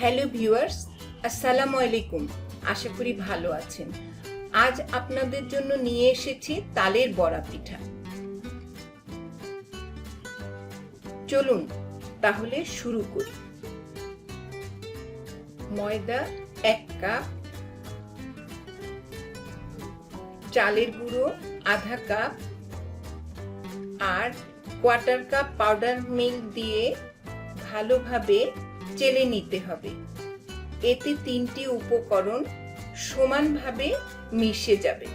Hello viewers, আসসালামু আলাইকুম। আশা করি ভালো আছেন। আজ আপনাদের জন্য নিয়ে এসেছি তালের বড়া পিঠা। চলুন তাহলে শুরু করি। ময়দা 1 কাপ, চালের গুঁড়ো আধা কাপ আর কোয়ার্টার কাপ পাউডার মিল্ক দিয়ে ভালোভাবে চেলে নিতে হবে। এতে 3টি উপকরণ সমানভাবে মিশে যাবে।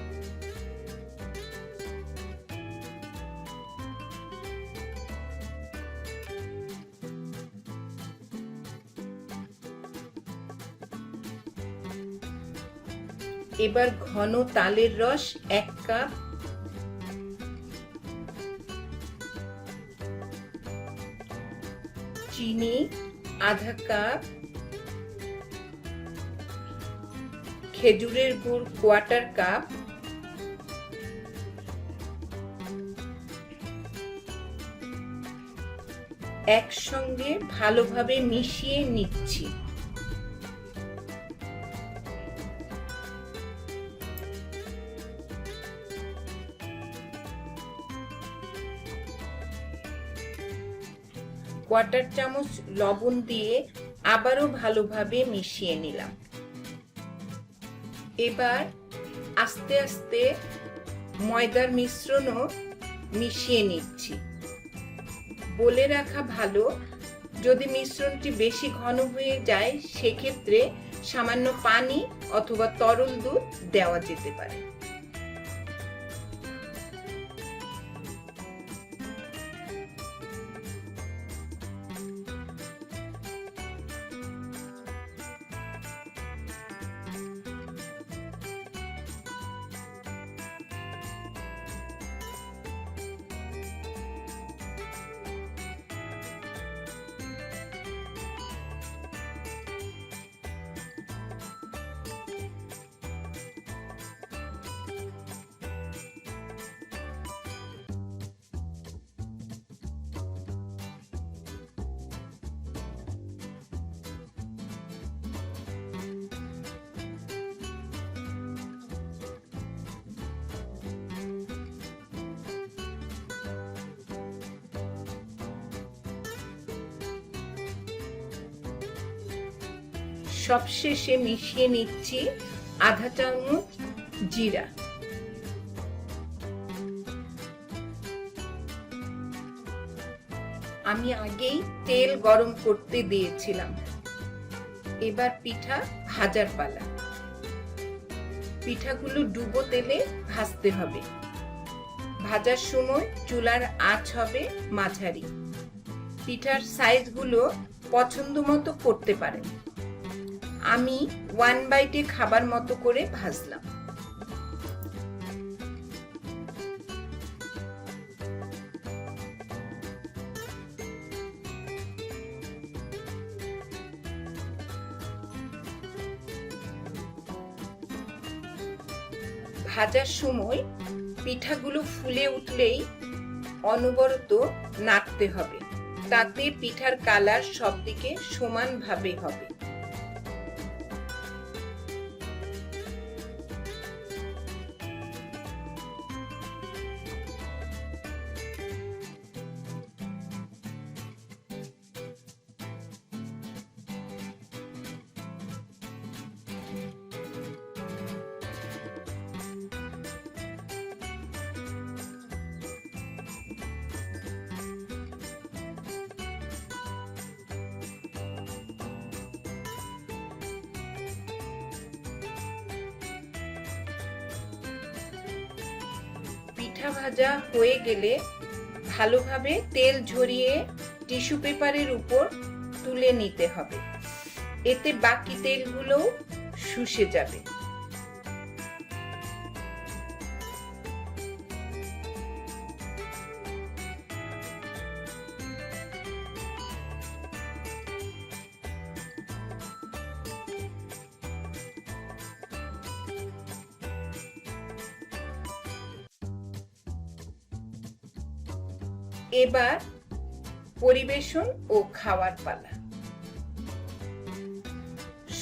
এবার ঘন তালের রস 1 কাপ, চিনি আধা কাপ, খেজুরের গুড় কোয়ার্টার কাপ, একসঙ্গে ভালোভাবে মিশিয়ে নিচ্ছি। কোয়ার্টার চামচ লবণ দিয়ে আবারও ভালোভাবে মিশিয়ে নিলাম। এবার আস্তে আস্তে ময়দার মিশ্রণও মিশিয়ে নিচ্ছি। বলে রাখা ভালো, যদি মিশ্রণটি বেশি ঘন হয়ে যায় সেক্ষেত্রে সামান্য পানি অথবা তরল দুধ দেওয়া যেতে পারে। সবশেষে মিশিয়ে নিচ্ছি আধা চামচ জিরা। আমি আগেই তেল গরম করতে দিয়েছিলাম। এবার পিঠা ভাজার পালা। পিঠাগুলো ডুবো তেলে ভাজতে হবে। ভাজার সময় চুলার আঁচ হবে মাঝারি। পিঠার সাইজগুলো পছন্দ মতো করতে পারেন। আমি 1 বাইটে খাবার মতো করে ভাজলাম। ভাজার সময় পিঠাগুলো ফুলে উঠলেই অনবরত নাড়তে হবে। তাতে পিঠার কালার সব দিকে সমানভাবে হবে। পিঠা ভাজা হয়ে গেলে ভালোভাবে তেল ঝরিয়ে টিস্যু পেপারের উপর তুলে নিতে হবে। এতে বাকি তেলগুলোও শুষে যাবে। এবার পরিবেশন ও খাওয়ার পালা।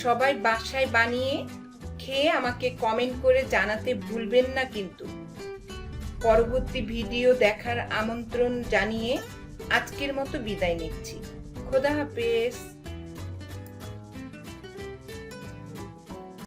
সবাই বাসায় বানিয়ে খেয়ে আমাকে কমেন্ট করে জানাতে ভুলবেন না কিন্তু। পরবর্তী ভিডিও দেখার আমন্ত্রণ জানিয়ে আজকের মতো বিদায় নিচ্ছি। খোদা হাফেজ।